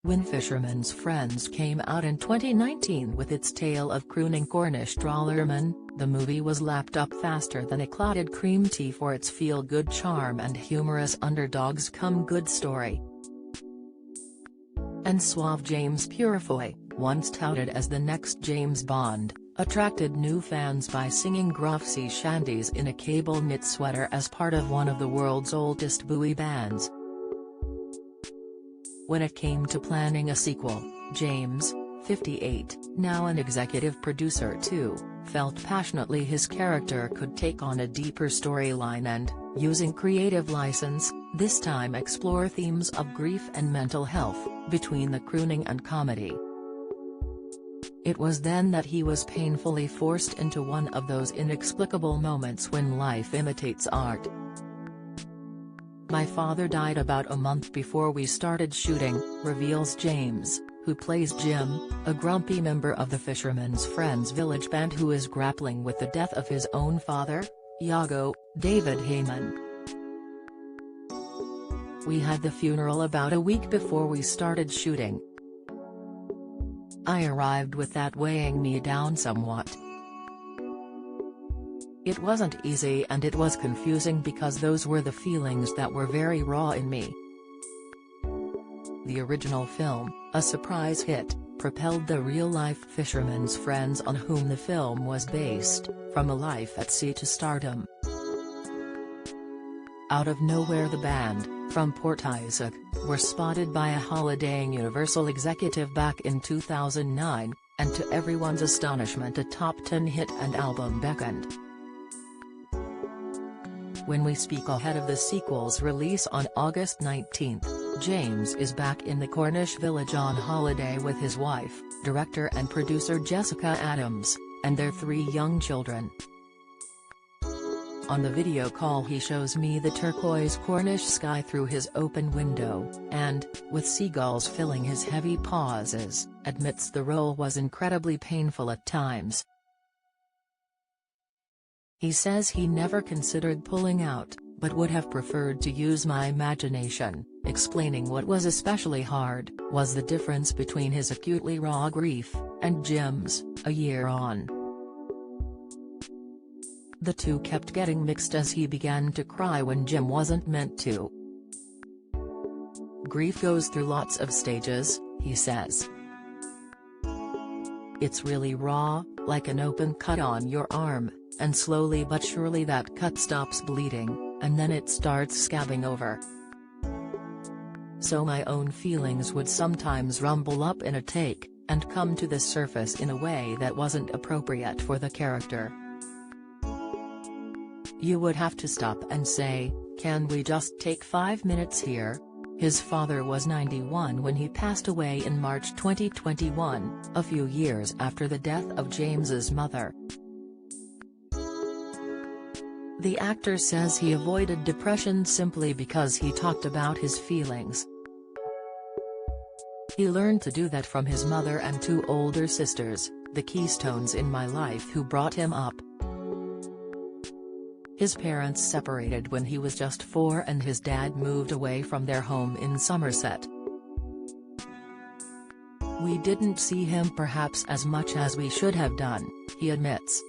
When Fisherman's Friends came out in 2019 with its tale of crooning Cornish trawlermen, the movie was lapped up faster than a clotted cream tea for its feel-good charm and humorous underdogs-come-good story. And suave James Purefoy, once touted as the next James Bond, attracted new fans by singing gruff sea shanties in a cable-knit sweater as part of one of the world's oldest boy bands. When it came to planning a sequel, James, 58, now an executive producer too, felt passionately his character could take on a deeper storyline and, using creative license, this time explore themes of grief and mental health, between the crooning and comedy. It was then that he was painfully forced into one of those inexplicable moments when life imitates art. "My father died about a month before we started shooting," reveals James, who plays Jim, a grumpy member of the Fisherman's Friends village band who is grappling with the death of his own father, Iago, David Heyman. "We had the funeral about a week before we started shooting. I arrived with that weighing me down somewhat. It wasn't easy and it was confusing because those were the feelings that were very raw in me." The original film, a surprise hit, propelled the real-life Fisherman's Friends on whom the film was based, from a life at sea to stardom. Out of nowhere the band, from Port Isaac, were spotted by a holidaying Universal executive back in 2009, and to everyone's astonishment a top 10 hit and album beckoned. When we speak ahead of the sequel's release on August 19, James is back in the Cornish village on holiday with his wife, director and producer Jessica Adams, and their 3 young children. On the video call he shows me the turquoise Cornish sky through his open window, and, with seagulls filling his heavy pauses, admits the role was incredibly painful at times. He says he never considered pulling out, but would have preferred to use my imagination, explaining what was especially hard was the difference between his acutely raw grief, and Jim's, a year on. The two kept getting mixed as he began to cry when Jim wasn't meant to. "Grief goes through lots of stages," he says. "It's really raw, like an open cut on your arm, and slowly but surely that cut stops bleeding, and then it starts scabbing over. So my own feelings would sometimes rumble up in a take, and come to the surface in a way that wasn't appropriate for the character. You would have to stop and say, 'Can we just take 5 minutes here?'" His father was 91 when he passed away in March 2021, a few years after the death of James's mother. The actor says he avoided depression simply because he talked about his feelings. "He learned to do that from his mother and 2 older sisters, the keystones in my life who brought him up. His parents separated when he was just 4 and his dad moved away from their home in Somerset. We didn't see him perhaps as much as we should have done," he admits.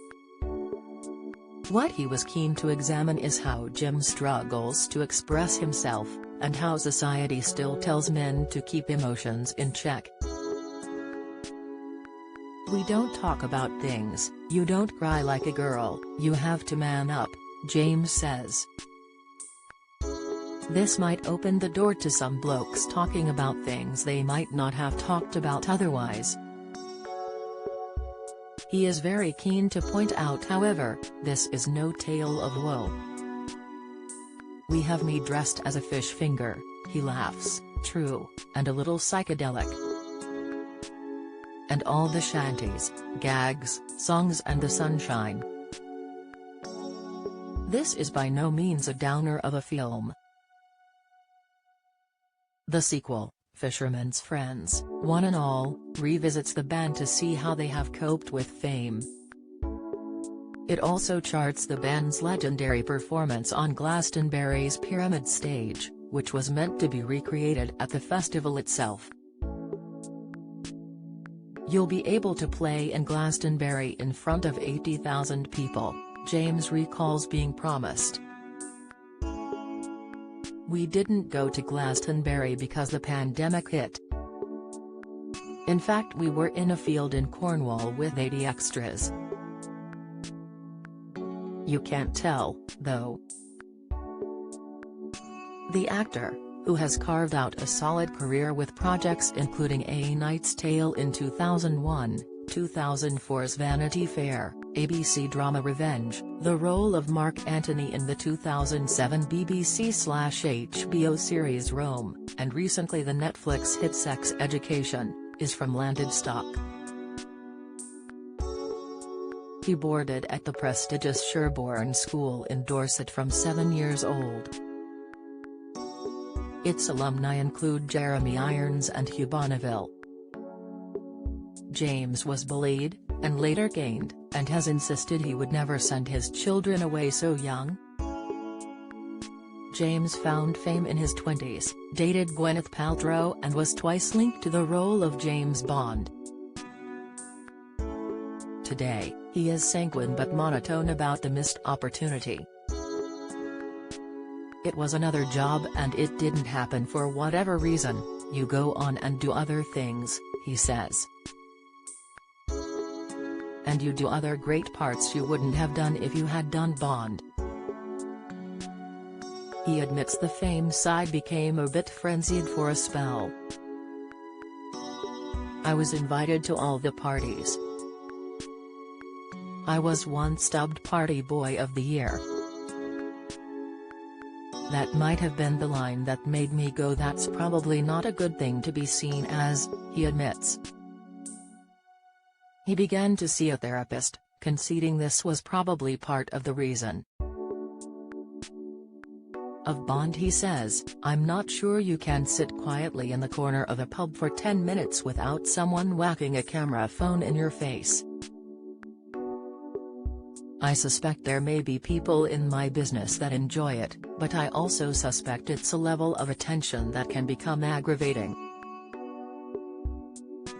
What he was keen to examine is how Jim struggles to express himself, and how society still tells men to keep emotions in check. "We don't talk about things, you don't cry like a girl, you have to man up," James says. This might open the door to some blokes talking about things they might not have talked about otherwise. He is very keen to point out, however, this is no tale of woe. "We have me dressed as a fish finger," he laughs, "true, and a little psychedelic. And all the shanties, gags, songs and the sunshine." This is by no means a downer of a film. The sequel, Fisherman's Friends, one and all, revisits the band to see how they have coped with fame. It also charts the band's legendary performance on Glastonbury's Pyramid stage, which was meant to be recreated at the festival itself. You'll be able to play in Glastonbury in front of 80,000 people, James recalls being promised. We didn't go to Glastonbury because the pandemic hit. In fact, we were in a field in Cornwall with 80 extras. You can't tell, though. The actor, who has carved out a solid career with projects including A Knight's Tale in 2001, 2004's Vanity Fair, ABC drama Revenge, the role of Mark Antony in the 2007 BBC/HBO series Rome, and recently the Netflix hit Sex Education, is from landed stock. He boarded at the prestigious Sherborne School in Dorset from 7 years old. Its alumni include Jeremy Irons and Hugh Bonneville. James was bullied, and later caned, and has insisted he would never send his children away so young. James found fame in his 20s, dated Gwyneth Paltrow and was twice linked to the role of James Bond. Today, he is sanguine but monotone about the missed opportunity. It was another job and it didn't happen for whatever reason. You go on and do other things, he says. And you do other great parts you wouldn't have done if you had done Bond. He admits the fame side became a bit frenzied for a spell. I was invited to all the parties. I was once dubbed Party Boy of the Year. That might have been the line that made me go, that's probably not a good thing to be seen as, he admits. He began to see a therapist, conceding this was probably part of the reason. Of Bond he says, I'm not sure you can sit quietly in the corner of a pub for 10 minutes without someone whacking a camera phone in your face. I suspect there may be people in my business that enjoy it, but I also suspect it's a level of attention that can become aggravating.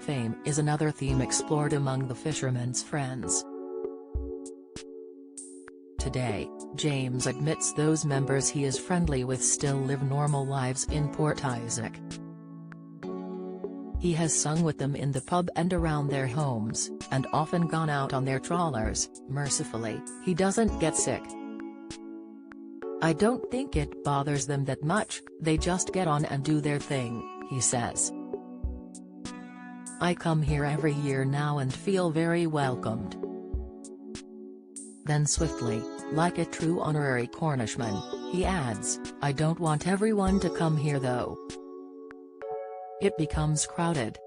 Fame is another theme explored among the Fisherman's friends. Today, James admits those members he is friendly with still live normal lives in Port Isaac. He has sung with them in the pub and around their homes, and often gone out on their trawlers. Mercifully, he doesn't get sick. I don't think it bothers them that much, they just get on and do their thing, he says. I come here every year now and feel very welcomed. Then swiftly, like a true honorary Cornishman, he adds, I don't want everyone to come here though. It becomes crowded.